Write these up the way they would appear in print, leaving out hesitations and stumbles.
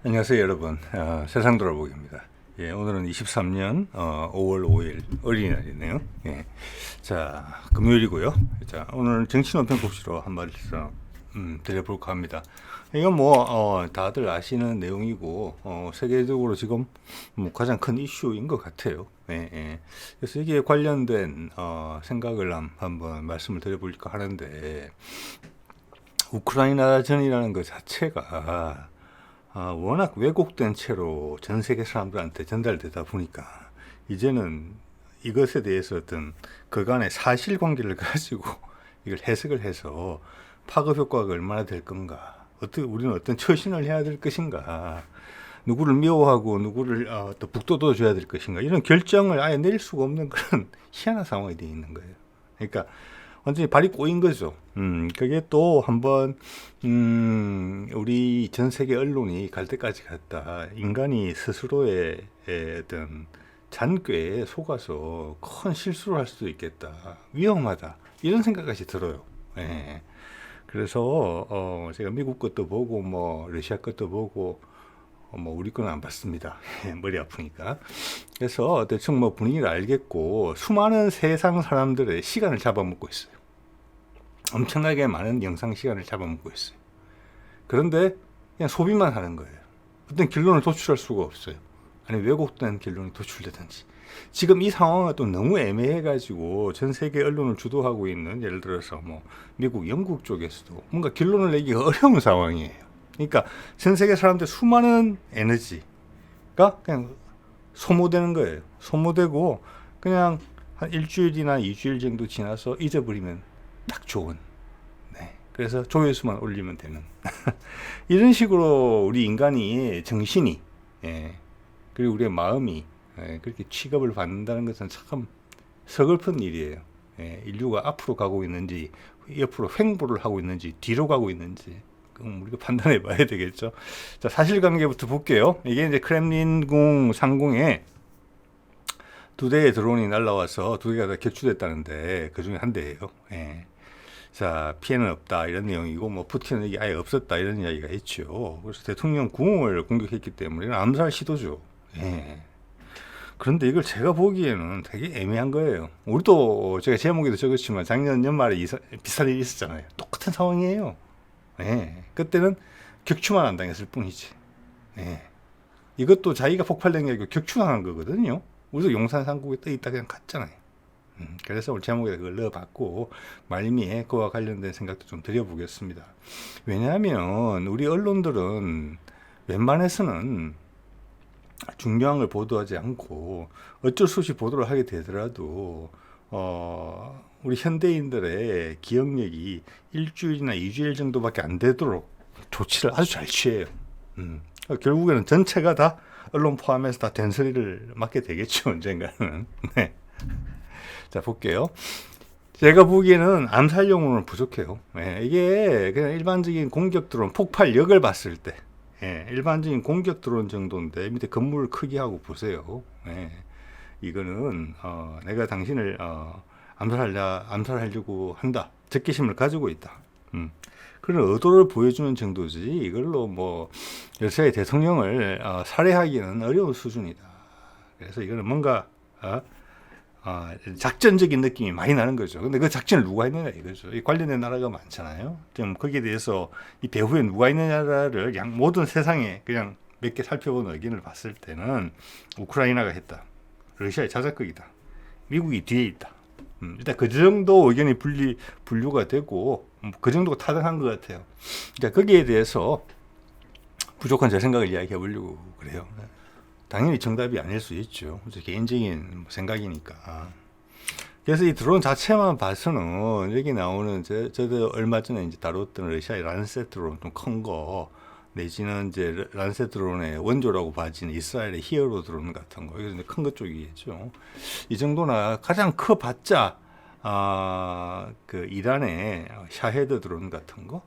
안녕하세요 여러분. 세상 돌아보기입니다. 예, 오늘은 23년 5월 5일 어린이날이네요. 예, 자 금요일이고요. 자 오늘 정치논평 곡지로 한 말씀 드려볼까 합니다. 이건 뭐 다들 아시는 내용이고 세계적으로 지금 뭐 가장 큰 이슈인 것 같아요. 예, 예. 그래서 이게 관련된 생각을 한번 말씀을 드려볼까 하는데, 우크라이나 전이라는 것 자체가 워낙 왜곡된 채로 전 세계 사람들한테 전달되다 보니까 이제는 이것에 대해서 어떤 그간의 사실관계를 가지고 이걸 해석을 해서 파급 효과가 얼마나 될 건가, 우리는 어떤 처신을 해야 될 것인가, 누구를 미워하고 누구를 또 북돋워 줘야 될 것인가, 이런 결정을 아예 내릴 수가 없는 그런 희한한 상황이 되어 있는 거예요. 그러니까 완전히 발이 꼬인 거죠. 그게 또 한번, 우리 전 세계 언론이 갈 때까지 갔다. 인간이 스스로의 어떤 잔꾀에 속아서 큰 실수를 할 수도 있겠다. 위험하다. 이런 생각까지 들어요. 예. 그래서, 제가 미국 것도 보고, 뭐, 러시아 것도 보고, 뭐 우리 거는 안 봤습니다. 머리 아프니까. 그래서 대충 뭐 분위기를 알겠고, 수많은 세상 사람들의 시간을 잡아먹고 있어요. 엄청나게 많은 영상 시간을 잡아먹고 있어요. 그런데 그냥 소비만 하는 거예요. 어떤 결론을 도출할 수가 없어요. 아니 왜곡된 결론이 도출되든지. 지금 이 상황은 또 너무 애매해가지고 전 세계 언론을 주도하고 있는, 예를 들어서 뭐 미국, 영국 쪽에서도 뭔가 결론을 내기가 어려운 상황이에요. 그러니까 전 세계 사람들 수많은 에너지가 그냥 소모되는 거예요. 소모되고 그냥 한 일주일이나 2주일 정도 지나서 잊어버리면 딱 좋은. 네. 그래서 조회수만 올리면 되는. 이런 식으로 우리 인간이 정신이, 예, 그리고 우리의 마음이, 예, 그렇게 취급을 받는다는 것은 참 서글픈 일이에요. 예, 인류가 앞으로 가고 있는지, 옆으로 횡보를 하고 있는지, 뒤로 가고 있는지, 우리가 판단해 봐야 되겠죠. 자, 사실관계부터 볼게요. 이게 이제 크렘린궁 상공에 두 대의 드론이 날라와서 두 개가 다 격추됐다는데 그 중에 한 대예요. 예. 자, 피해는 없다 이런 내용이고, 뭐 푸틴은 이게 아예 없었다 이런 이야기가 있죠. 그래서 대통령 궁을 공격했기 때문에 이건 암살 시도죠. 예. 그런데 이걸 제가 보기에는 되게 애매한 거예요. 우리도 제가 제목에도 적었지만 작년 연말에 비슷한 일이 있었잖아요. 똑같은 상황이에요. 예. 그때는 격추만 안 당했을 뿐이지. 예. 이것도 자기가 폭발된 게 아니고 격추당한 거거든요. 우리도 용산 상국에 떠 있다 그냥 갔잖아요. 그래서 오늘 제목에 그걸 넣어봤고, 말미에 그와 관련된 생각도 좀 드려보겠습니다. 왜냐하면 우리 언론들은 웬만해서는 중요한 걸 보도하지 않고 어쩔 수 없이 보도를 하게 되더라도 우리 현대인들의 기억력이 일주일이나 2주일 정도밖에 안 되도록 조치를 아주 잘 취해요. 결국에는 전체가 다 언론 포함해서 다 된소리를 맞게 되겠죠, 언젠가는. 네. 자, 볼게요. 제가 보기에는 암살용으로는 부족해요. 예, 이게 그냥 일반적인 공격 드론, 폭발력을 봤을 때, 예, 일반적인 공격 드론 정도인데 밑에 건물 크기하고 보세요. 예, 이거는 내가 당신을 암살하려고 한다, 적개심을 가지고 있다, 그런 의도를 보여주는 정도지, 이걸로 뭐 러시아의 대통령을 살해하기는 어려운 수준이다. 그래서 이거는 뭔가 작전적인 느낌이 많이 나는 거죠. 근데 그 작전을 누가 했느냐 이거죠. 이 관련된 나라가 많잖아요. 좀 거기에 대해서 이 배후에 누가 있느냐를 모든 세상에 그냥 몇 개 살펴본 의견을 봤을 때는 우크라이나가 했다, 러시아의 자작극이다, 미국이 뒤에 있다. 일단 그 정도 의견이 분류가 되고, 그 정도가 타당한 것 같아요. 그러니까 거기에 대해서 부족한 제 생각을 이야기해 보려고 그래요. 당연히 정답이 아닐 수 있죠. 개인적인 생각이니까. 그래서 이 드론 자체만 봐서는 여기 나오는 저도 얼마 전에 이제 다뤘던 러시아의 란셋 드론, 좀 큰 거, 내지는 이제 란셋 드론의 원조라고 봐지는 이스라엘의 히어로 드론 같은 거, 이거 큰 것 쪽이겠죠. 이 정도나 가장 커봤자 그 이란의 샤헤드 드론 같은 거,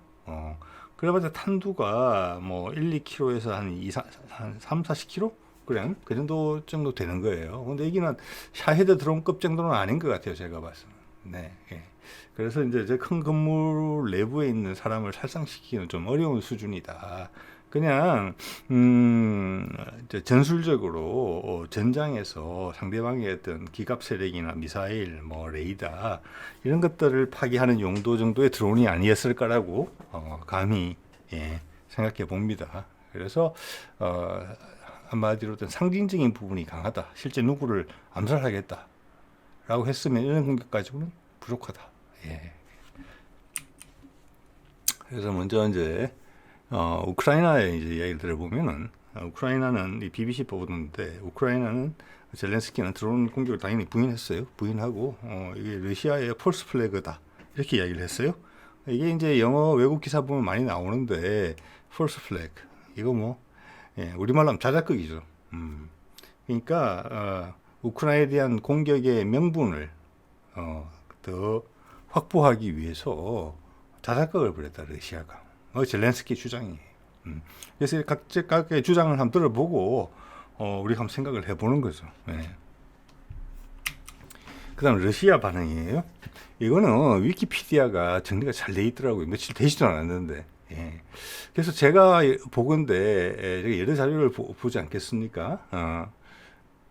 그래봤자 탄두가 뭐 1, 2kg에서 한 3, 40kg? 그래, 그 정도 되는 거예요. 근데 여기는 샤헤드 드론급 정도는 아닌 것 같아요, 제가 봐서는. 네. 예. 그래서 이제 큰 건물 내부에 있는 사람을 살상시키기는 좀 어려운 수준이다. 그냥 전술적으로 전장에서 상대방의 어떤 기갑 세력이나 미사일, 뭐 레이더 이런 것들을 파괴하는 용도 정도의 드론이 아니었을까라고 감히 생각해 봅니다. 그래서 한마디로 어떤 상징적인 부분이 강하다. 실제 누구를 암살하겠다라고 했으면 이런 공격 가지고는 부족하다. 그래서 먼저 이제 우크라이나의 이제 이야기를 들어보면은 우크라이나는 이 BBC 보도인데 우크라이나는 젤렌스키는 드론 공격을 당연히 부인했어요. 부인하고 이게 러시아의 폴스 플래그다 이렇게 이야기를 했어요. 이게 이제 영어 외국 기사 보면 많이 나오는데 폴스 플래그 이거 뭐 우리말로 하면 자작극이죠. 그러니까 우크라이나에 대한 공격의 명분을 더 확보하기 위해서 자작극을 벌였다 러시아가. 젤렌스키 주장이에요. 그래서 각각의 주장을 한번 들어보고 우리가 한번 생각을 해보는 거죠. 그다음 러시아 반응이에요. 이거는 위키피디아가 정리가 잘 돼 있더라고요. 며칠 되지도 않았는데. 그래서 제가 보건대 여러 자료를 보지 않겠습니까?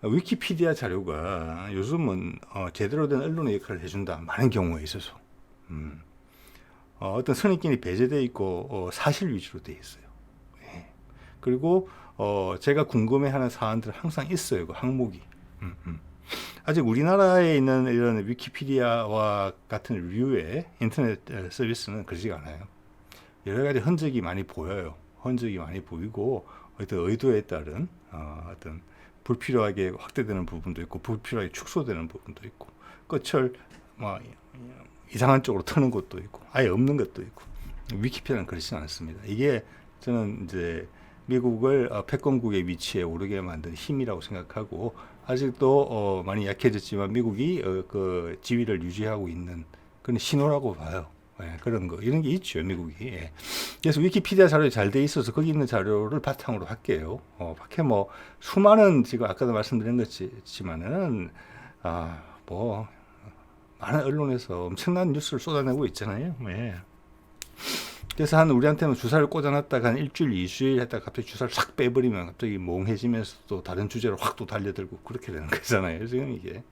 위키피디아 자료가 요즘은 제대로 된 언론의 역할을 해준다. 많은 경우에 있어서. 어떤 선입견이 배제되어 있고 사실 위주로 되어 있어요. 그리고 제가 궁금해하는 사안들은 항상 있어요. 그 항목이. 아직 우리나라에 있는 이런 위키피디아와 같은 류의 인터넷 서비스는 그러지가 않아요. 여러 가지 흔적이 많이 보여요. 흔적이 많이 보이고 어떤 의도에 따른 어떤 불필요하게 확대되는 부분도 있고 불필요하게 축소되는 부분도 있고 끝을 뭐 이상한 쪽으로 트는 것도 있고 아예 없는 것도 있고 위키피디아는 그렇지 않습니다. 이게 저는 이제 미국을 패권국의 위치에 오르게 만든 힘이라고 생각하고 아직도 많이 약해졌지만 미국이 그 지위를 유지하고 있는 그런 신호라고 봐요. 그런 거 이런 게 있죠 미국이. 그래서 위키피디아 자료에 잘 돼 있어서 거기 있는 자료를 바탕으로 할게요. 밖에 뭐 수많은 지금 아까도 말씀드린 것이지만은 뭐 많은 언론에서 엄청난 뉴스를 쏟아내고 있잖아요. 그래서 우리한테는 주사를 꽂아놨다가 한 일주일, 2주일 했다가 갑자기 주사를 싹 빼버리면 갑자기 몽해지면서 또 다른 주제로 확 또 달려들고 그렇게 되는 거잖아요. 지금 이게.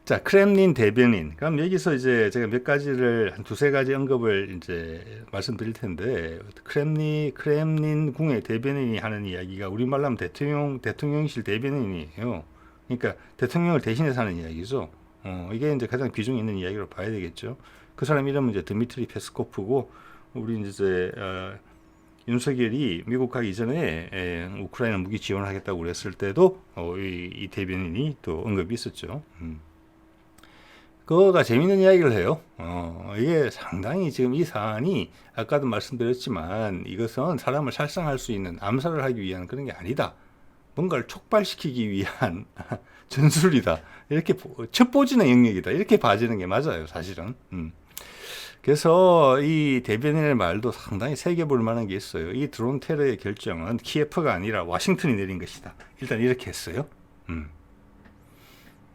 자, 크렘린 대변인. 그럼 여기서 이제 제가 몇 가지를 한 두세 가지 언급을 이제 말씀드릴 텐데 크렘린 궁의 대변인이 하는 이야기가 우리말로 하면 대통령실 대변인이에요. 그러니까 대통령을 대신해서 하는 이야기죠. 이게 이제 가장 비중이 있는 이야기로 봐야 되겠죠. 그 사람 이름은 이제 드미트리 페스코프고 우리 이제 윤석열이 미국 가기 전에 우크라이나 무기 지원을 하겠다고 그랬을 때도 이 대변인이 또 언급이 있었죠. 그거가 재밌는 이야기를 해요. 이게 상당히 지금 이 사안이 아까도 말씀드렸지만 이것은 사람을 살상할 수 있는 암살을 하기 위한 그런 게 아니다. 뭔가를 촉발시키기 위한 전술이다. 이렇게 첩보진의 영역이다. 이렇게 봐지는 게 맞아요, 사실은. 그래서 이 대변인의 말도 상당히 새겨볼 만한 게 있어요. 이 드론 테러의 결정은 키예프가 아니라 워싱턴이 내린 것이다. 일단 이렇게 했어요.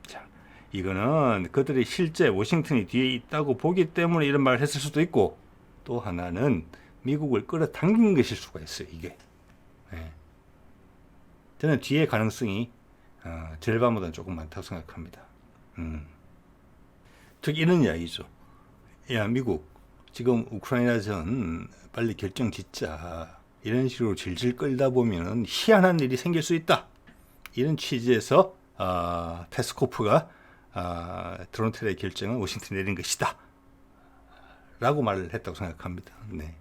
자, 이거는 그들이 실제 워싱턴이 뒤에 있다고 보기 때문에 이런 말을 했을 수도 있고 또 하나는 미국을 끌어당긴 것일 수가 있어요. 이게. 저는 뒤에 가능성이 절반보다는 조금 많다고 생각합니다. 즉 이런 이야기죠. 야 미국 지금 우크라이나전 빨리 결정 짓자. 이런 식으로 질질 끌다 보면 희한한 일이 생길 수 있다. 이런 취지에서 페스코프가 드론 테러의 결정은 워싱턴이 내린 것이다. 라고 말을 했다고 생각합니다. 네.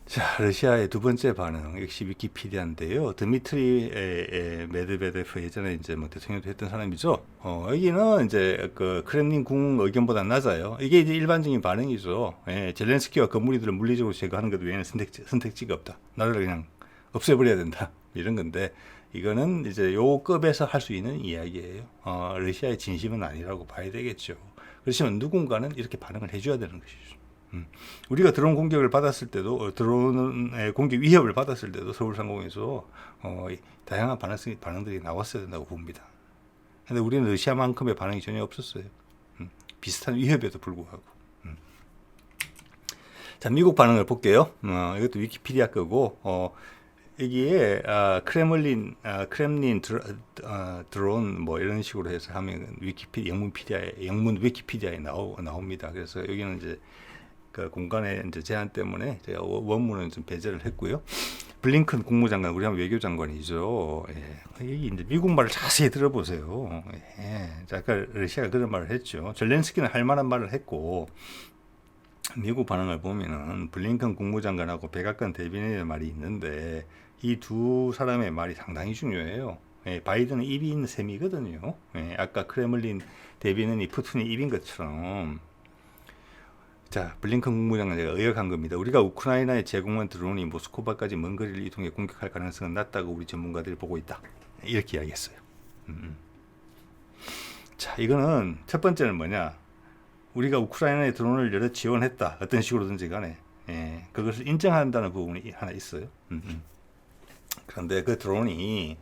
자, 러시아의 두 번째 반응 역시 위키피디아인데요. 드미트리 메드베데프 예전에 이제 뭐 대통령도 했던 사람이죠. 여기는 이제 그 크렘린 궁 의견보다 낮아요. 이게 이제 일반적인 반응이죠. 젤렌스키와 건물이들을 물리적으로 제거하는 것 외에는 선택지가 없다. 나라를 그냥 없애버려야 된다. 이런 건데 이거는 이제 요 급에서 할 수 있는 이야기예요. 러시아의 진심은 아니라고 봐야 되겠죠. 그렇지만 누군가는 이렇게 반응을 해줘야 되는 것이죠. 우리가 드론 공격을 받았을 때도 드론의 공격 위협을 받았을 때도 서울상공에서 다양한 반응들이 나왔어야 된다고 봅니다. 근데 우리는 러시아만큼의 반응이 전혀 없었어요. 비슷한 위협에도 불구하고. 자, 미국 반응을 볼게요. 이것도 위키피디아 거고, 여기에 크렘린 드론 뭐 이런 식으로 해서 하면 영문 위키피디아에 나옵니다. 그래서 여기는 이제 그 공간의 이제 제한 때문에 제가 원문은 좀 배제를 했고요. 블링컨 국무장관, 우리 하면 외교장관이죠. 예. 여기 이제 미국 말을 자세히 들어보세요. 예. 자, 아까 러시아가 그런 말을 했죠. 젤렌스키는 할 만한 말을 했고, 미국 반응을 보면은 블링컨 국무장관하고 백악관 대변인의 말이 있는데 이 두 사람의 말이 상당히 중요해요. 예, 바이든은 입이 있는 셈이거든요. 예, 아까 크레물린 대변인이 푸틴이 입인 것처럼. 자, 블링컨 국무장관 제가 의역한 겁니다. 우리가 우크라이나에 제공한 드론이 모스크바까지 먼 거리를 이동해 공격할 가능성은 낮다고 우리 전문가들이 보고 있다. 이렇게 이야기했어요. 자, 이거는 첫 번째는 뭐냐? 우리가 우크라이나에 드론을 여러 지원했다. 어떤 식으로든지 간에. 예, 그것을 인정한다는 부분이 하나 있어요. 그런데 그 드론이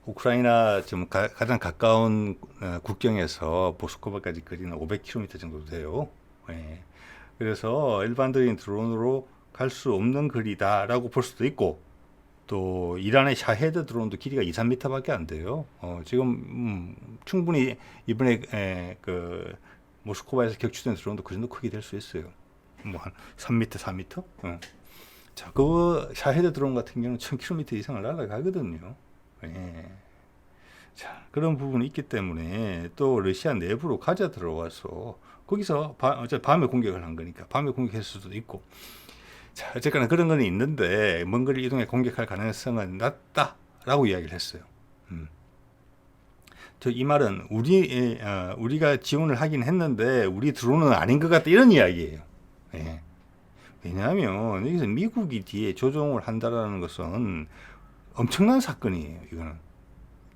우크라이나 좀 가장 가까운 국경에서 모스크바까지 거리는 500km 정도 돼요. 예, 그래서 일반적인 드론으로 갈 수 없는 거리다라고 볼 수도 있고, 또 이란의 샤헤드 드론도 길이가 2, 3m밖에 안 돼요. 지금 충분히 이번에 그 모스크바에서 격추된 드론도 그 정도 크기 될 수 있어요. 뭐 한 3m, 4m? 자, 그 샤헤드 드론 같은 경우는 1000km 이상을 날아가거든요. 예. 자, 그런 부분이 있기 때문에 또 러시아 내부로 가져 들어와서 거기서 어차피 밤에 공격을 한 거니까 밤에 공격할 수도 있고. 자, 어쨌거나 그런 건 있는데 먼 거리 이동해 공격할 가능성은 낮다라고 이야기를 했어요. 이 말은 우리가 지원을 하긴 했는데 우리 드론은 아닌 것 같다 이런 이야기예요. 예. 왜냐하면 여기서 미국이 뒤에 조종을 한다라는 것은 엄청난 사건이에요. 이거는.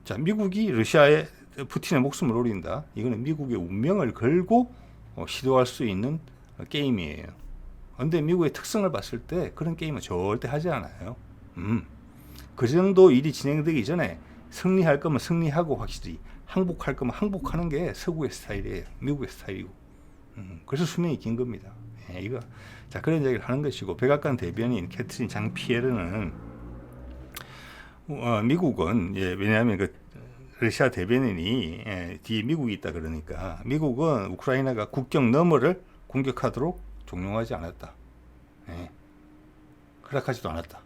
자, 미국이 러시아의 푸틴의 목숨을 노린다. 이거는 미국의 운명을 걸고 시도할 수 있는 게임이에요. 그런데 미국의 특성을 봤을 때 그런 게임은 절대 하지 않아요. 그 정도 일이 진행되기 전에 승리할 거면 승리하고 확실히 항복할 거면 항복하는 게 서구의 스타일이에요. 미국의 스타일이고. 그래서 수명이 긴 겁니다. 예, 이거. 자, 그런 얘기를 하는 것이고, 백악관 대변인 캐트린 장피에르는 미국은 왜냐하면 그 러시아 대변인이 뒤에 미국이 있다 그러니까 미국은 우크라이나가 국경 너머를 공격하도록 종용하지 않았다. 예, 허락하지도 않았다.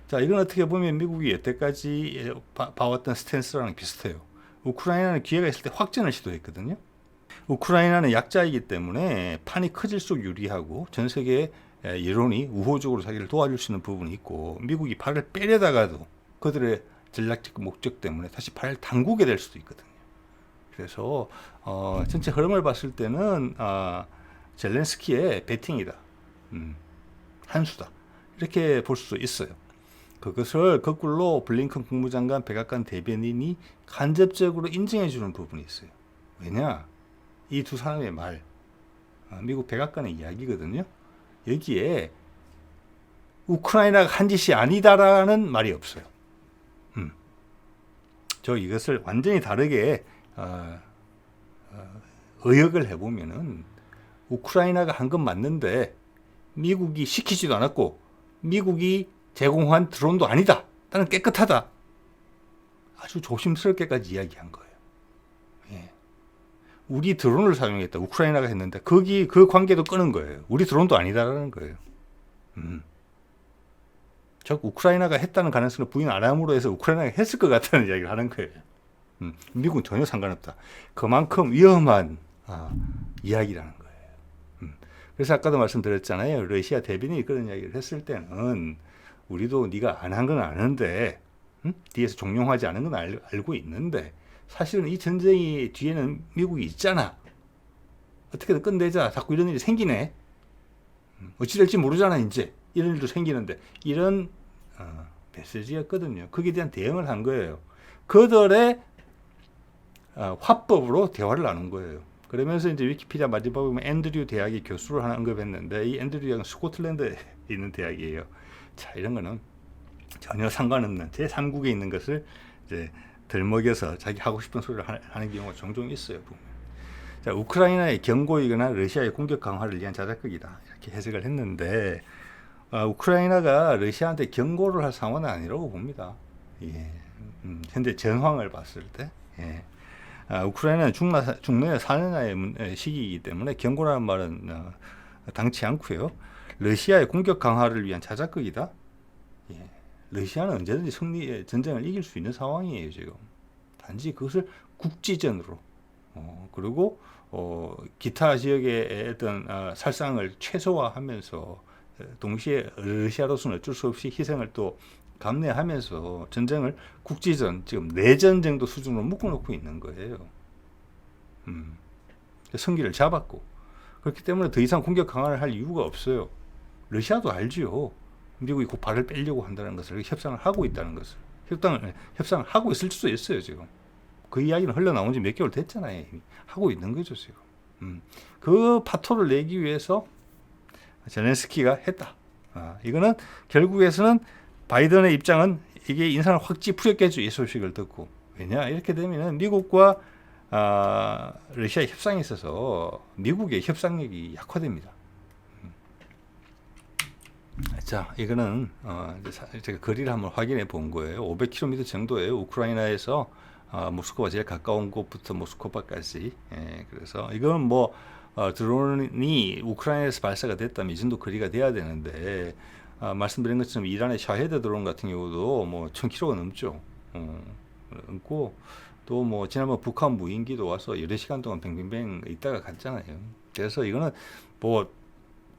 자, 이건 어떻게 보면 미국이 여태까지 봐왔던 스탠스랑 비슷해요. 우크라이나는 기회가 있을 때 확전을 시도했거든요. 우크라이나는 약자이기 때문에 판이 커질수록 유리하고 전 세계 여론이 우호적으로 자기를 도와줄 수 있는 부분이 있고, 미국이 팔을 빼려다가도 그들의 전략적 목적 때문에 다시 팔을 당기게 될 수도 있거든요. 그래서 전체 흐름을 봤을 때는 젤렌스키의 배팅이다. 한 수다. 이렇게 볼 수 있어요. 그것을 거꾸로 블링컨 국무장관, 백악관 대변인이 간접적으로 인정해 주는 부분이 있어요. 왜냐? 이 두 사람의 말, 미국 백악관의 이야기거든요. 여기에 우크라이나가 한 짓이 아니다라는 말이 없어요. 저 이것을 완전히 다르게 의역을 해보면은 우크라이나가 한 건 맞는데 미국이 시키지도 않았고 미국이 제공한 드론도 아니다. 나는 깨끗하다. 아주 조심스럽게까지 이야기한 거예요. 예. 우리 드론을 사용했다. 우크라이나가 했는데 그 관계도 끄는 거예요. 우리 드론도 아니다라는 거예요. 즉 우크라이나가 했다는 가능성을 부인 안 함으로 해서 우크라이나가 했을 것 같다는 이야기를 하는 거예요. 미국은 전혀 상관없다. 그만큼 위험한 이야기라는 거예요. 그래서 아까도 말씀드렸잖아요. 러시아 대변인이 그런 이야기를 했을 때는 우리도 네가 안 한 건 아는데 뒤에서 종용하지 않은 건 알고 있는데 사실은 이 전쟁이 뒤에는 미국이 있잖아. 어떻게든 끝내자. 자꾸 이런 일이 생기네. 어찌 될지 모르잖아 이제. 이런 일도 생기는데 이런 메시지였거든요. 거기에 대한 대응을 한 거예요. 그들의 화법으로 대화를 나눈 거예요. 그러면서 이제 위키피디아 마지막에 보면 앤드류 대학의 교수를 하나 언급했는데 이 앤드류 대학은 스코틀랜드에 있는 대학이에요. 자, 이런 거는 전혀 상관없는 제3국에 있는 것을 이제 들먹여서 자기 하고 싶은 소리를 하는 경우가 종종 있어요. 보면. 자, 우크라이나의 경고이거나 러시아의 공격 강화를 위한 자작극이다 이렇게 해석을 했는데 우크라이나가 러시아한테 경고를 할 상황은 아니라고 봅니다. 예. 현재 전황을 봤을 때 우크라이나는 중내에 사느냐의 시기이기 때문에 경고라는 말은 당치 않고요. 러시아의 공격 강화를 위한 자작극이다. 예. 러시아는 언제든지 전쟁을 이길 수 있는 상황이에요 지금. 단지 그것을 국지전으로 그리고 기타 지역의 어떤 살상을 최소화하면서 동시에 러시아로서는 어쩔 수 없이 희생을 또 감내하면서 전쟁을 국지전, 지금 내전 정도 수준으로 묶어놓고 있는 거예요. 성기를 잡았고 그렇기 때문에 더 이상 공격 강화를 할 이유가 없어요. 러시아도 알지요. 미국이 곧 발을 빼려고 한다는 것을, 협상을 하고 있다는 것을. 협상을 하고 있을 수도 있어요 지금. 그 이야기는 흘러나온 지 몇 개월 됐잖아요. 이미. 하고 있는 거죠 지금. 그 파토를 내기 위해서 젤렌스키가 했다. 이거는 결국에서는 바이든의 입장은 이게 인상을 확 찌푸렸겠죠. 이 소식을 듣고. 왜냐 이렇게 되면은 미국과 러시아의 협상에 있어서 미국의 협상력이 약화됩니다. 자, 이거는 제가 거리를 한번 확인해 본 거예요. 500km 정도예요. 우크라이나에서 모스크바 제일 가까운 곳부터 모스크바까지. 그래서 이건 뭐 드론이 우크라이나에서 발사가 됐다면 이 정도 거리가 돼야 되는데 말씀드린 것처럼 이란의 샤헤드 드론 같은 경우도 뭐 1000km가 넘죠. 넘고 또 뭐 지난번 북한 무인기도 와서 여러 시간 동안 뱅뱅뱅 있다가 갔잖아요. 그래서 이거는 뭐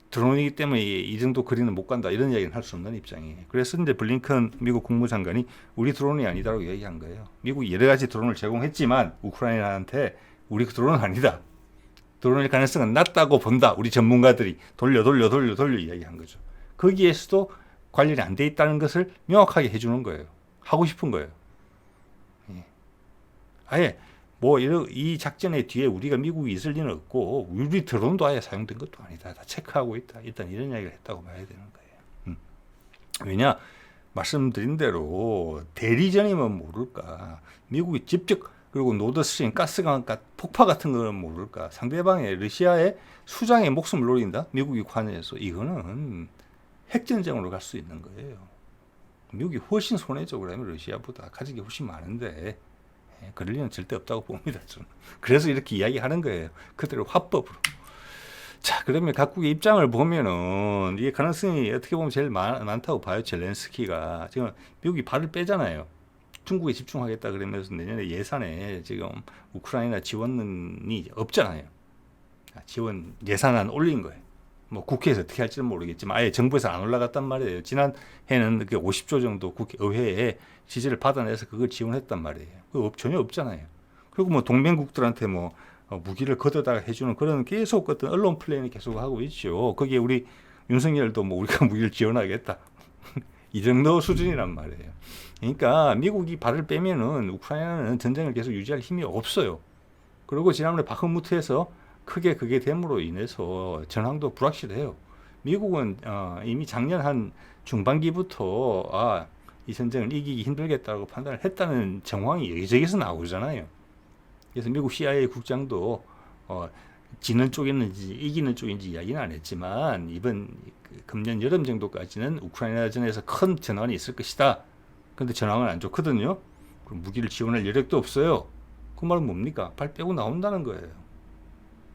드론이기 때문에 이 정도 거리는 못 간다 이런 이야기는 할 수 없는 입장이에요. 그래서 이제 블링컨 미국 국무장관이 우리 드론이 아니다라고 얘기한 거예요. 미국이 여러 가지 드론을 제공했지만 우크라이나한테 우리 드론은 아니다. 드론일 가능성은 낮다고 본다. 우리 전문가들이 돌려 이야기한 거죠. 거기에서도 관련이 안 돼 있다는 것을 명확하게 해주는 거예요. 하고 싶은 거예요. 아예 뭐 이 작전의 뒤에 우리가 미국이 있을 리는 없고 우리 드론도 아예 사용된 것도 아니다. 다 체크하고 있다. 일단 이런 이야기를 했다고 봐야 되는 거예요. 왜냐 말씀드린 대로 대리전이면 모를까. 미국이 직접 그리고 노드스트림 가스강 폭파 같은 거는 모를까. 상대방의 러시아의 수장의 목숨을 노린다. 미국이 관여해서 이거는 핵전쟁으로 갈 수 있는 거예요. 미국이 훨씬 손해죠. 그러면 러시아보다 가진 게 훨씬 많은데 그럴 리는 절대 없다고 봅니다. 저는. 그래서 이렇게 이야기하는 거예요. 그대로 화법으로. 자, 그러면 각국의 입장을 보면은 이게 가능성이 어떻게 보면 제일 많다고 봐요. 젤렌스키가 지금 미국이 발을 빼잖아요. 중국에 집중하겠다 그러면서 내년에 예산에 지금 우크라이나 지원이 없잖아요. 지원 예산안 올린 거예요. 뭐 국회에서 어떻게 할지는 모르겠지만 아예 정부에서 안 올라갔단 말이에요. 지난해는 50조 정도 의회에 지지를 받아내서 그걸 지원했단 말이에요. 그거 전혀 없잖아요. 그리고 뭐 동맹국들한테 뭐 무기를 걷어다가 해주는 그런 계속 어떤 언론 플레이는 계속 하고 있죠. 거기에 우리 윤석열도 뭐 우리가 무기를 지원하겠다. 이 정도 수준이란 말이에요. 그러니까 미국이 발을 빼면은 우크라이나는 전쟁을 계속 유지할 힘이 없어요. 그리고 지난번에 바흐무트에서 크게 그게 됨으로 인해서 전황도 불확실해요. 미국은 이미 작년 한 중반기부터 이 전쟁을 이기기 힘들겠다고 판단을 했다는 정황이 여기저기서 나오잖아요. 그래서 미국 CIA 국장도 지는 쪽이었는지 이기는 쪽인지 이야기는 안 했지만 이번 금년 여름 정도까지는 우크라이나전에서 큰 전환이 있을 것이다. 그런데 전황은 안 좋거든요. 그럼 무기를 지원할 여력도 없어요. 그 말은 뭡니까? 발 빼고 나온다는 거예요.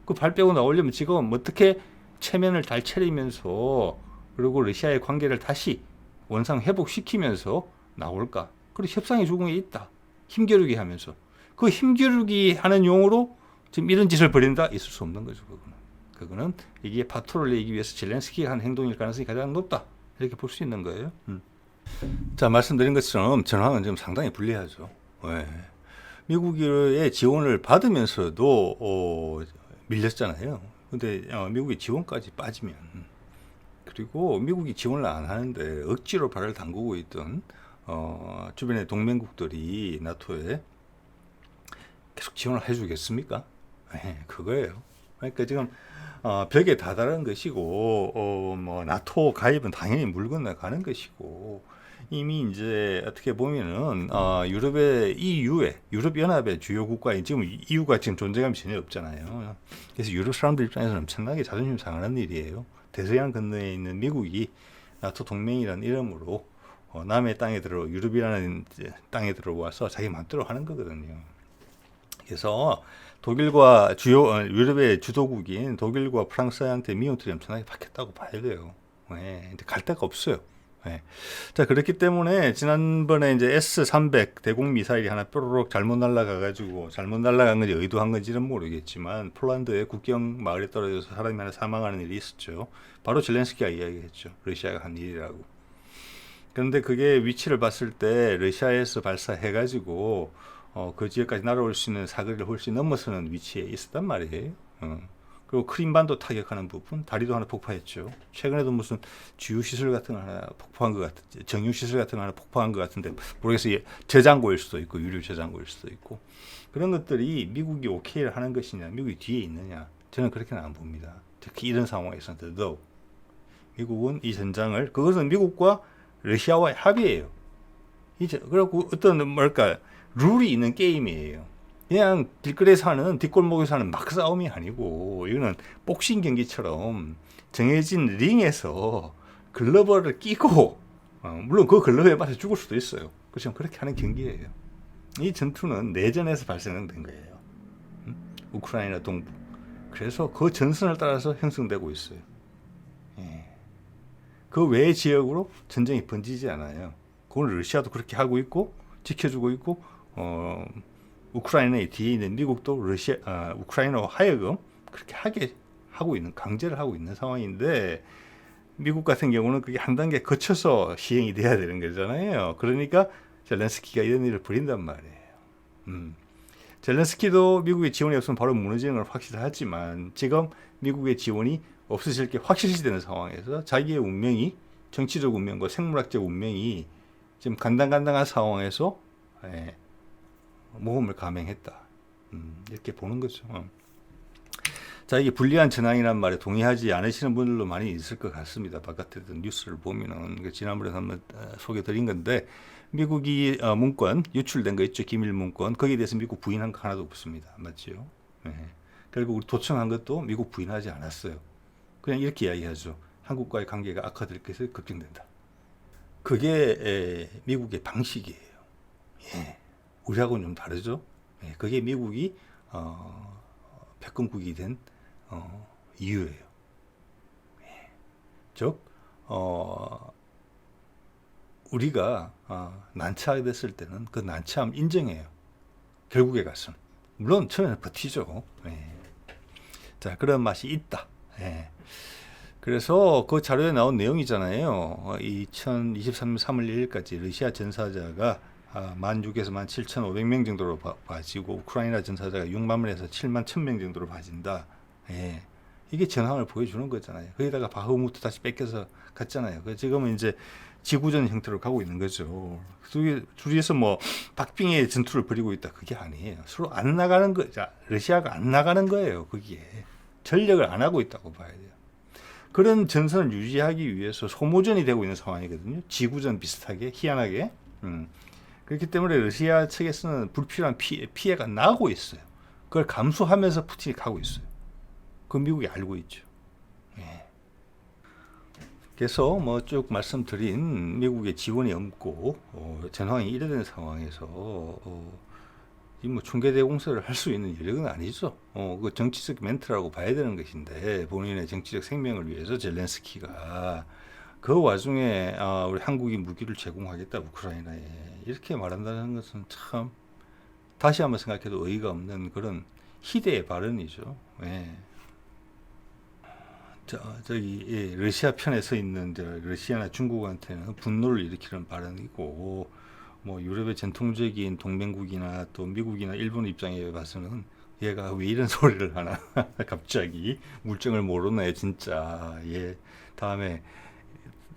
그 발 빼고 나오려면 지금 어떻게 체면을 잘 차리면서 그리고 러시아의 관계를 다시 원상 회복시키면서 나올까? 그리고 협상의 조공에 있다. 힘겨루기 하면서. 그 힘겨루기 하는 용어로 지금 이런 짓을 벌인다? 있을 수 없는 거죠. 그거는 이게 파토를 내기 위해서 젤렌스키가 한 행동일 가능성이 가장 높다. 이렇게 볼 수 있는 거예요. 자, 말씀드린 것처럼 전황은 지금 상당히 불리하죠. 네. 미국의 지원을 받으면서도 밀렸잖아요. 근데 미국의 지원까지 빠지면 그리고 미국이 지원을 안 하는데 억지로 발을 담그고 있던 주변의 동맹국들이 나토에 계속 지원을 해주겠습니까? 네, 그거예요. 그러니까 지금 벽에 다다른 것이고 뭐 나토 가입은 당연히 물 건너가는 것이고 이미 이제 어떻게 보면은 유럽의 EU의 유럽 연합의 주요 국가인 지금 EU가 지금 존재감이 전혀 없잖아요. 그래서 유럽 사람들 입장에서는 엄청나게 자존심 상하는 일이에요. 대서양 건너에 있는 미국이 나토 동맹이라는 이름으로 남의 땅에 유럽이라는 땅에 들어와서 자기 마음대로 하는 거거든요. 그래서 독일과 유럽의 주도국인 독일과 프랑스한테 미움들이 엄청나게 박혔다고 봐야 돼요. 네, 갈 데가 없어요. 네. 자, 그렇기 때문에 지난번에 이제 S-300 대공 미사일이 하나 뾰로록 잘못 날아가가지고 잘못 날아간 건지 의도한 건지는 모르겠지만 폴란드의 국경 마을에 떨어져서 사람이 하나 사망하는 일이 있었죠. 바로 젤렌스키가 이야기했죠. 러시아가 한 일이라고. 그런데 그게 위치를 봤을 때 러시아에서 발사해가지고 그 지역까지 날아올 수 있는 사거리를 훨씬 넘어서는 위치에 있었단 말이에요. 그리고 크림반도 타격하는 부분, 다리도 하나 폭파했죠. 최근에도 무슨 주유시설 같은 거 하나 폭파한 것 같은, 정유시설 같은 거 하나 폭파한 것 같은데, 모르겠어요. 저장고일 수도 있고, 유료 저장고일 수도 있고. 그런 것들이 미국이 오케이를 하는 것이냐, 미국이 뒤에 있느냐. 저는 그렇게는 안 봅니다. 특히 이런 상황에서는 더더욱. 미국은 이 전장을, 그것은 미국과 러시아와의 합의예요. 그래갖고 어떤, 뭐랄까, 룰이 있는 게임이에요. 그냥 길거리에서 하는 뒷골목에서 하는 막 싸움이 아니고 이거는 복싱 경기처럼 정해진 링에서 글러버를 끼고 물론 그 글러버에 맞아 죽을 수도 있어요. 그렇지만 그렇게 하는 경기예요. 이 전투는 내전에서 발생된 거예요. 우크라이나 동부. 그래서 그 전선을 따라서 형성되고 있어요. 예. 그 외의 지역으로 전쟁이 번지지 않아요. 그걸 러시아도 그렇게 하고 있고 지켜주고 있고 우크라이나의 뒤에 있는 미국도 우크라이나와 하여금 그렇게 하고 있는, 강제를 하고 있는 상황인데, 미국 같은 경우는 그게 한 단계 거쳐서 시행이 돼야 되는 거잖아요. 그러니까 젤렌스키가 이런 일을 벌인단 말이에요. 젤렌스키도 미국의 지원이 없으면 바로 무너지는 걸 확실하지만, 지금 미국의 지원이 없어질 게 확실시되는 상황에서 자기의 운명이, 정치적 운명과 생물학적 운명이 지금 간당간당한 상황에서 모험을 감행했다. 이렇게 보는 거죠. 자, 이게 불리한 전황이란 말에 동의하지 않으시는 분들도 많이 있을 것 같습니다. 바깥에 뉴스를 보면은 지난번에 한번 소개드린 건데, 미국이 문건 유출된 거 있죠. 기밀 문건. 거기에 대해서 미국 부인한 거 하나도 없습니다. 맞죠? 네. 결국 우리 도청한 것도 미국 부인하지 않았어요. 그냥 이렇게 이야기하죠. 한국과의 관계가 악화될 것이 걱정된다. 그게 미국의 방식이에요. 예. 우리하고는 좀 다르죠. 예, 그게 미국이 패권국이 된 이유예요. 예. 즉 우리가 난처하게 됐을 때는 그 난처함 인정해요. 결국에 가서는. 물론 처음에는 버티죠. 예. 자, 그런 맛이 있다. 예. 그래서 그 자료에 나온 내용이잖아요. 2023년 3월 1일까지 러시아 전사자가 16,000에서 17,500명 정도로 봐지고 우크라이나 전사자가 6만 명에서 7만 1,000명 정도로 봐진다. 예. 이게 전황을 보여주는 거잖아요. 거기다가 바흐무트 다시 뺏겨서 갔잖아요. 지금은 이제 지구전 형태로 가고 있는 거죠. 둘이서 뭐 박빙의 전투를 벌이고 있다. 그게 아니에요. 서로 안 나가는 거, 러시아가 안 나가는 거예요. 거기에 전력을 안 하고 있다고 봐야 돼요. 그런 전선을 유지하기 위해서 소모전이 되고 있는 상황이거든요. 지구전 비슷하게 희한하게. 그렇기 때문에 러시아 측에서는 불필요한 피해가 나고 있어요. 그걸 감수하면서 푸틴이 가고 있어요. 그 미국이 알고 있죠. 예. 그래서 뭐 쭉 말씀드린 미국의 지원이 없고 전황이 이래 된 상황에서 뭐 중개대공세를 할 수 있는 여력은 아니죠. 그 정치적 멘트라고 봐야 되는 것인데 본인의 정치적 생명을 위해서 젤렌스키가 그 와중에 우리 한국이 무기를 제공하겠다 우크라이나에 이렇게 말한다는 것은 참 다시 한번 생각해도 어이가 없는 그런 희대의 발언이죠. 예. 저기 러시아 편에 서 있는 러시아나 중국한테는 분노를 일으키는 발언이고, 뭐 유럽의 전통적인 동맹국이나 또 미국이나 일본 입장에 봐서는 얘가 왜 이런 소리를 하나 갑자기 물정을 모르네 진짜. 예, 다음에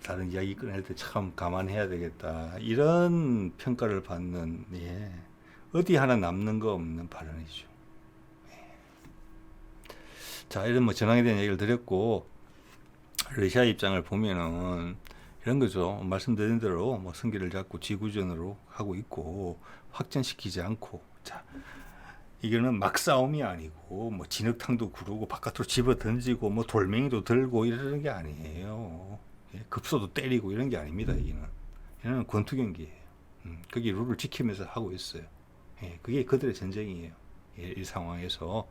다른 이야기 꺼낼 때 참 감안해야 되겠다. 이런 평가를 받는, 예, 어디 하나 남는 거 없는 발언이죠. 자, 이런 뭐 전황에 대한 얘기를 드렸고, 러시아 입장을 보면은 이런 거죠. 말씀드린 대로 뭐 승기를 잡고 지구전으로 하고 있고 확전시키지 않고 자 이거는 막 싸움이 아니고 뭐 진흙탕도 구르고 바깥으로 집어 던지고 뭐 돌멩이도 들고 이러는 게 아니에요. 급소도 때리고 이런 게 아닙니다. 이거는 권투 경기예요. 거기 룰을 지키면서 하고 있어요. 그게 그들의 전쟁이에요. 이 상황에서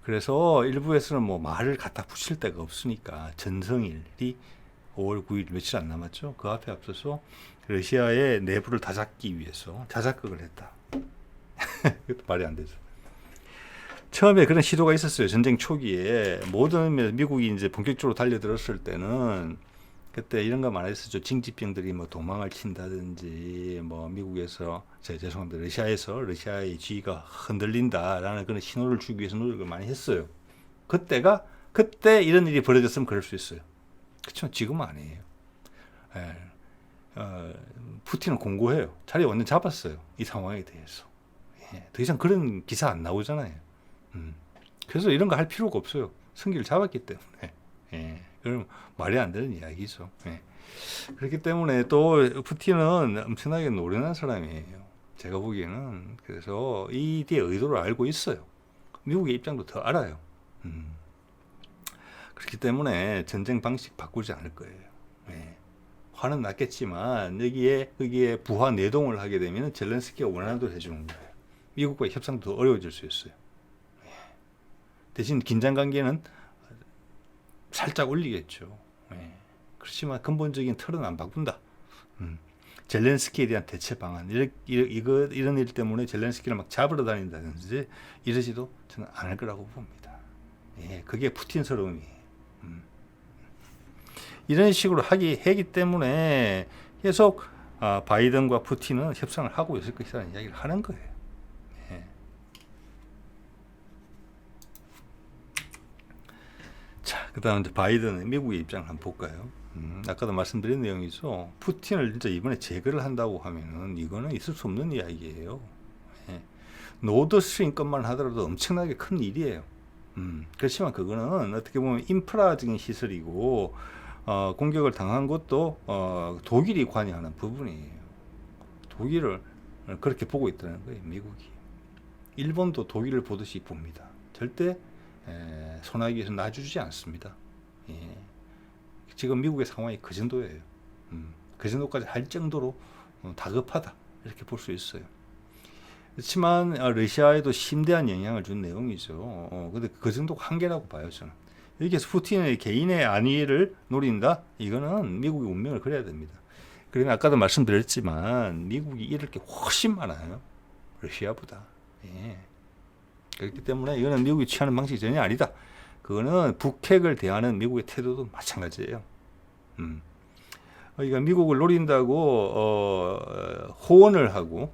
그래서 일부에서는 뭐 말을 갖다 붙일 데가 없으니까 전성일이 5월 9일 며칠 안 남았죠. 그 앞에 앞서서 러시아의 내부를 다잡기 위해서 자작극을 했다. 이것도 말이 안 되죠. 처음에 그런 시도가 있었어요. 전쟁 초기에 모든 미국이 이제 본격적으로 달려들었을 때는 그때 이런 거 많이 했었죠. 징집병들이 뭐 도망을 친다든지 뭐 미국에서 죄송합니다. 러시아의 지위가 흔들린다라는 그런 신호를 주기 위해서 노력을 많이 했어요. 그때 이런 일이 벌어졌으면 그럴 수 있어요. 그렇죠. 지금은 아니에요. 푸틴은 공고해요. 자리 완전 잡았어요. 이 상황에 대해서. 더 이상 그런 기사 안 나오잖아요. 그래서 이런 거 할 필요가 없어요. 승기를 잡았기 때문에. 그럼 말이 안 되는 이야기죠. 그렇기 때문에 또 푸틴은 엄청나게 노련한 사람이에요. 제가 보기에는. 그래서 이 뒤에 의도를 알고 있어요. 미국의 입장도 더 알아요. 그렇기 때문에 전쟁 방식 바꾸지 않을 거예요. 화는 났겠지만 거기에 부하 내동을 하게 되면 젤렌스키가 원하는 대로 해주는 거예요. 미국과 협상도 더 어려워질 수 있어요. 대신 긴장 관계는 살짝 올리겠죠. 그렇지만 근본적인 틀은 안 바꾼다. 젤렌스키에 대한 대체 방안 이런 일 때문에 젤렌스키를 막 잡으러 다닌다든지 이러지도 저는 안 할 거라고 봅니다. 그게 푸틴스러움이에요. 이런 식으로 하기 때문에 계속 바이든과 푸틴은 협상을 하고 있을 것이라는 이야기를 하는 거예요. 자, 그 다음 이제 바이든 미국의 입장을 한번 볼까요? 아까도 말씀드린 내용이죠. 푸틴을 진짜 이번에 제거를 한다고 하면은 이거는 있을 수 없는 이야기예요. 노드 스트림 것만 하더라도 엄청나게 큰 일이에요. 그렇지만 그거는 어떻게 보면 인프라적인 시설이고 공격을 당한 것도 독일이 관여하는 부분이에요. 독일을 그렇게 보고 있다는 거예요. 미국이. 일본도 독일을 보듯이 봅니다. 절대 소나기에서 놔주지 않습니다. 지금 미국의 상황이 그 정도예요. 그 정도까지 할 정도로 다급하다 이렇게 볼 수 있어요. 그렇지만 러시아에도 심대한 영향을 준 내용이죠. 근데 그 정도 한계라고 봐요 저는. 여기서 푸틴의 개인의 안위를 노린다? 이거는 미국의 운명을 그려야 됩니다. 그러면 아까도 말씀드렸지만 미국이 잃을 게 훨씬 많아요. 러시아보다. 그렇기 때문에 이거는 미국이 취하는 방식이 전혀 아니다. 그거는 북핵을 대하는 미국의 태도도 마찬가지예요. 그러니까 미국을 노린다고 호언을 하고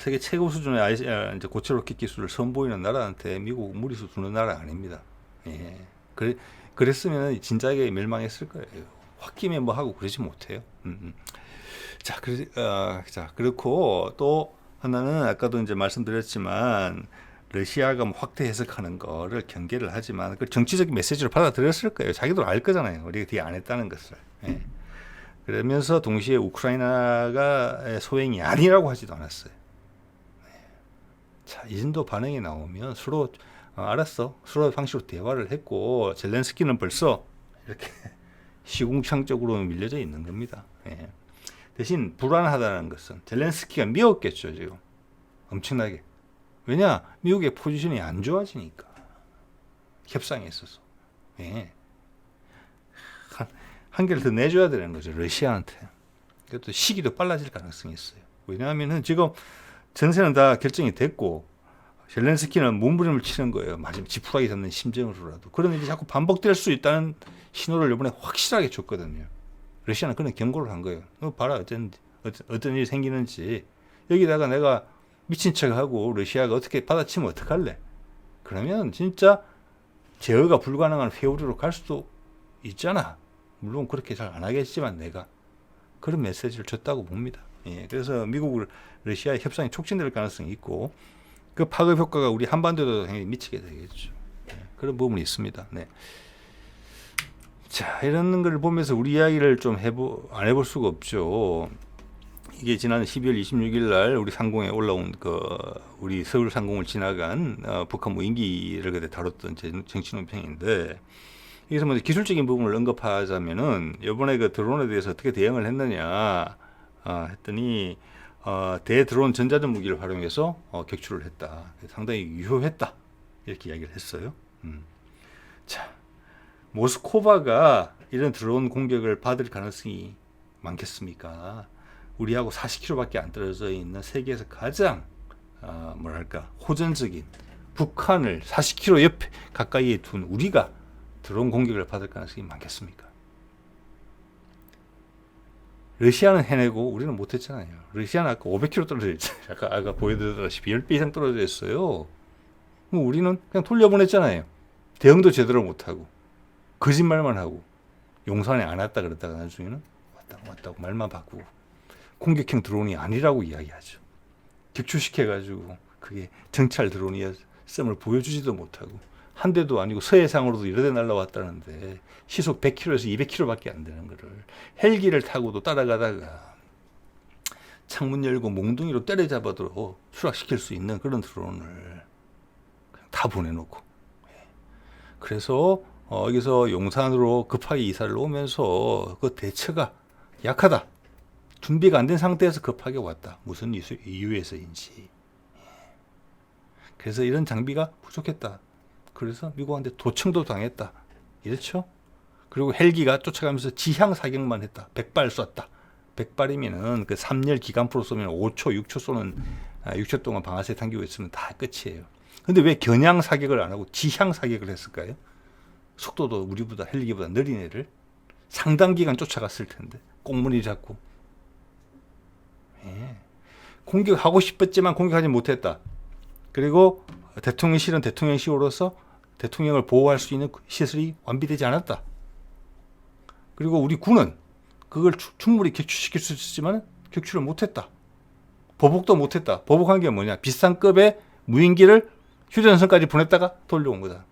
세계 최고 수준의 이제 고체 로켓 기술을 선보이는 나라한테 미국 무리수 두는 나라 아닙니다. 그랬으면 진작에 멸망했을 거예요. 홧김에 뭐 하고 그러지 못해요. 자, 그렇고 또 하나는 아까도 이제 말씀드렸지만 러시아가 뭐 확대 해석하는 거를 경계를 하지만 그 정치적인 메시지로 받아들였을 거예요. 자기도 알 거잖아요. 우리가 뒤에 안 했다는 것을. 그러면서 동시에 우크라이나가 소행이 아니라고 하지도 않았어요. 자, 이 정도 반응이 나오면 서로 알았어. 서로 방식으로 대화를 했고 젤렌스키는 벌써 이렇게 시궁창적으로 밀려져 있는 겁니다. 대신 불안하다는 것은 젤렌스키가 미웠겠죠. 지금 엄청나게. 왜냐? 미국의 포지션이 안 좋아지니까. 협상에 있어서. 한 개를 더 내줘야 되는 거죠. 러시아한테. 그것도 시기도 빨라질 가능성이 있어요. 왜냐하면 지금 전세는 다 결정이 됐고 젤렌스키는 몸부림을 치는 거예요. 마지막 지푸라기 잡는 심정으로라도. 그런 일이 자꾸 반복될 수 있다는 신호를 이번에 확실하게 줬거든요. 러시아는 그런 경고를 한 거예요. 너 봐라 어떤 일이 생기는지. 여기다가 내가 미친 척하고 러시아가 어떻게 받아치면 어떡할래? 그러면 진짜 제어가 불가능한 회오리로 갈 수도 있잖아. 물론 그렇게 잘 안 하겠지만 내가 그런 메시지를 줬다고 봅니다. 그래서 미국 러시아의 협상이 촉진될 가능성이 있고 그 파급 효과가 우리 한반도에도 당연히 미치게 되겠죠. 그런 부분이 있습니다. 자, 이런 걸 보면서 우리 이야기를 좀 안 해볼 수가 없죠. 이게 지난 12월 26일 날 우리 상공에 올라온 우리 서울 상공을 지나간 북한 무인기를 그때 다뤘던 정치 논평인데, 여기서 먼저 기술적인 부분을 언급하자면은 이번에 그 드론에 대해서 어떻게 대응을 했느냐 했더니 대드론 전자전 무기를 활용해서 격추를 했다. 상당히 유효했다. 이렇게 이야기를 했어요. 자, 모스코바가 이런 드론 공격을 받을 가능성이 많겠습니까? 우리하고 40km밖에 안 떨어져 있는 세계에서 가장 호전적인 북한을 40km 옆에 가까이에 둔 우리가 드론 공격을 받을 가능성이 많겠습니까? 러시아는 해내고 우리는 못했잖아요. 러시아는 아까 500km 떨어져 있잖아요. 아까 보여드렸다시피 10배 이상 떨어져 있어요. 우리는 그냥 돌려보냈잖아요. 대응도 제대로 못하고 거짓말만 하고 용산에 안 왔다 그랬다가 나중에는 왔다고 말만 바꾸고 공격형 드론이 아니라고 이야기하죠. 격추시켜가지고 그게 정찰 드론이었음을 보여주지도 못하고 한 대도 아니고 서해상으로도 여러 대 날라왔다는데 시속 100km에서 200km밖에 안 되는 거를 헬기를 타고도 따라가다가 창문 열고 몽둥이로 때려잡아도 추락시킬 수 있는 그런 드론을 그냥 다 보내놓고, 그래서 여기서 용산으로 급하게 이사를 오면서 그 대처가 약하다, 준비가 안 된 상태에서 급하게 왔다, 무슨 이유에서인지. 그래서 이런 장비가 부족했다. 그래서 미국한테 도청도 당했다. 이렇죠? 그리고 헬기가 쫓아가면서 지향 사격만 했다. 100발 쐈다. 100발이면은 그 3열 기관포로 쏘면 5초, 6초 쏘는 6초 동안 방아쇠 당기고 있으면 다 끝이에요. 근데 왜 겨냥 사격을 안 하고 지향 사격을 했을까요? 속도도 우리보다 헬기보다 느린 애를 상당 기간 쫓아갔을 텐데 꽁무니 잡고. 공격하고 싶었지만 공격하지 못했다. 그리고 대통령실은 대통령실로서 대통령을 보호할 수 있는 시설이 완비되지 않았다. 그리고 우리 군은 그걸 충분히 격추시킬 수 있었지만 격추를 못했다. 보복도 못했다. 보복한 게 뭐냐? 비슷한 급의 무인기를 휴전선까지 보냈다가 돌려온 거다.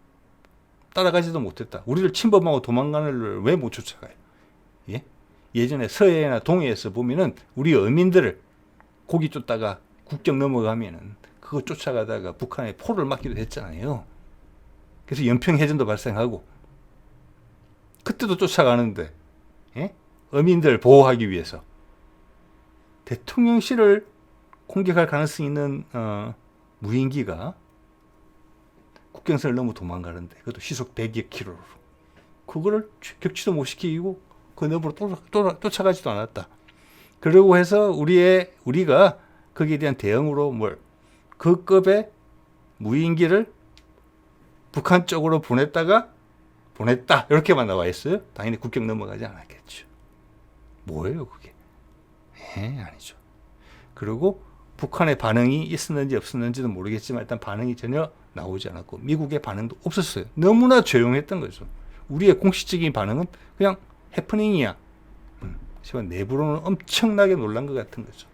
따라가지도 못했다. 우리를 침범하고 도망가는 왜 못 쫓아가요? 예? 예전에 서해나 동해에서 보면은 우리 어민들을 고기 쫓다가 국경 넘어가면은 그거 쫓아가다가 북한에 포를 맞기도 했잖아요. 그래서 연평해전도 발생하고 그때도 쫓아가는데, 예? 어민들 보호하기 위해서 대통령실을 공격할 가능성이 있는 무인기가 국경선을 넘어 도망가는데 그것도 시속 100여 킬로로 그거를 격추도 못 시키고 그 너머로 쫓아가지도 않았다. 그러고 해서 우리가 거기에 대한 대응으로 그 급의 무인기를 북한 쪽으로 보냈다 이렇게만 나와 있어요. 당연히 국경 넘어가지 않았겠죠. 뭐예요 그게? 아니죠. 그리고 북한의 반응이 있었는지 없었는지도 모르겠지만 일단 반응이 전혀 나오지 않았고 미국의 반응도 없었어요. 너무나 조용했던 거죠. 우리의 공식적인 반응은 그냥 해프닝이야. 하지만 내부로는 엄청나게 놀란 것 같은 거죠.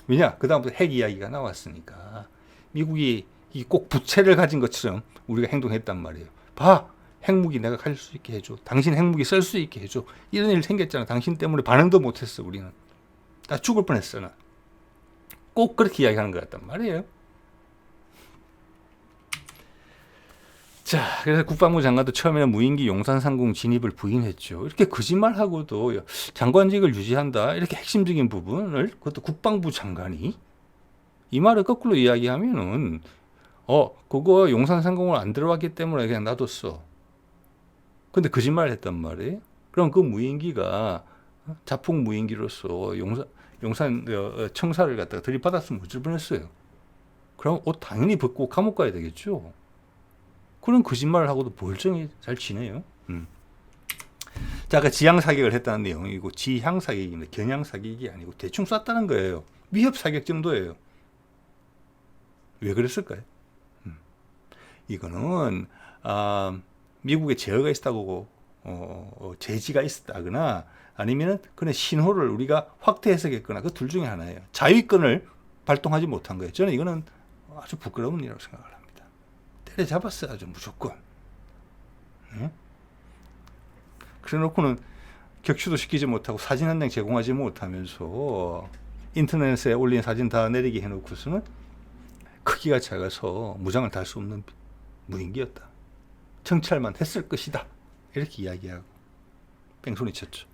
왜냐? 그 다음부터 핵 이야기가 나왔으니까 미국이 꼭 부채를 가진 것처럼 우리가 행동했단 말이에요. 봐, 핵무기 내가 가질 수 있게 해줘. 당신 핵무기 쓸 수 있게 해줘. 이런 일 생겼잖아. 당신 때문에 반응도 못했어. 우리는 나 죽을 뻔했어. 나 꼭 그렇게 이야기하는 것 같단 말이에요. 자, 그래서 국방부 장관도 처음에는 무인기 용산상공 진입을 부인했죠. 이렇게 거짓말하고도 장관직을 유지한다. 이렇게 핵심적인 부분을 그것도 국방부 장관이 이 말을 거꾸로 이야기하면은 그거 용산상공을 안 들어왔기 때문에 그냥 놔뒀어. 근데 거짓말을 했단 말이에요. 그럼 그 무인기가 자폭 무인기로서 용산 청사를 갖다가 들이받았으면 어쩔 뻔했어요. 그럼 옷 당연히 벗고 감옥 가야 되겠죠. 그런 거짓말을 하고도 멀쩡히 잘 지내요. 자, 아까 지향 사격을 했다는 내용이고 지향 사격입니다. 겨냥 사격이 아니고 대충 쐈다는 거예요. 위협 사격 정도예요. 왜 그랬을까요? 이거는 미국에 제어가 있었다고 제지가 있었다거나 아니면은 그런 신호를 우리가 확대 해석했거나 그 둘 중에 하나예요. 자위권을 발동하지 못한 거예요. 저는 이거는 아주 부끄러운 일이라고 생각을 합니다. 때려잡았어요. 아주 무조건. 네? 그래놓고는 격추도 시키지 못하고 사진 한 장 제공하지 못하면서 인터넷에 올린 사진 다 내리게 해놓고서는 크기가 작아서 무장을 달 수 없는 무인기였다. 정찰만 했을 것이다. 이렇게 이야기하고 뺑소니 쳤죠.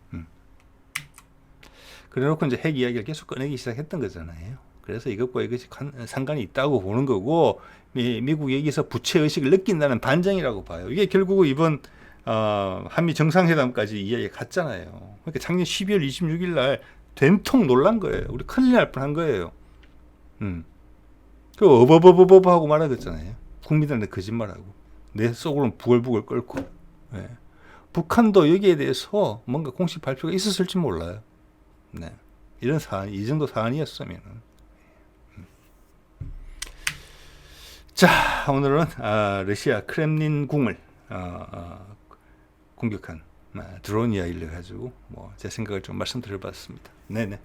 그래놓고 이제 핵 이야기를 계속 꺼내기 시작했던 거잖아요. 그래서 이것과 이것이 상관이 있다고 보는 거고, 미국이 여기서 부채의식을 느낀다는 반증이라고 봐요. 이게 결국 이번 한미 정상회담까지 이야기가 갔잖아요. 그러니까 작년 12월 26일 날 된통 놀란 거예요. 우리 큰일 날 뻔한 거예요. 그 어버버버버 하고 말아듣잖아요. 국민들한테 거짓말하고 내 속으로는 부글부글 끓고. 네. 북한도 여기에 대해서 뭔가 공식 발표가 있었을지 몰라요. 네. 이런 사안, 이 정도 사안이었으면. 자, 오늘은 러시아 크렘린궁을 공격한 드론 이야기를 가지고 제 생각을 좀 말씀드려봤습니다. 네네.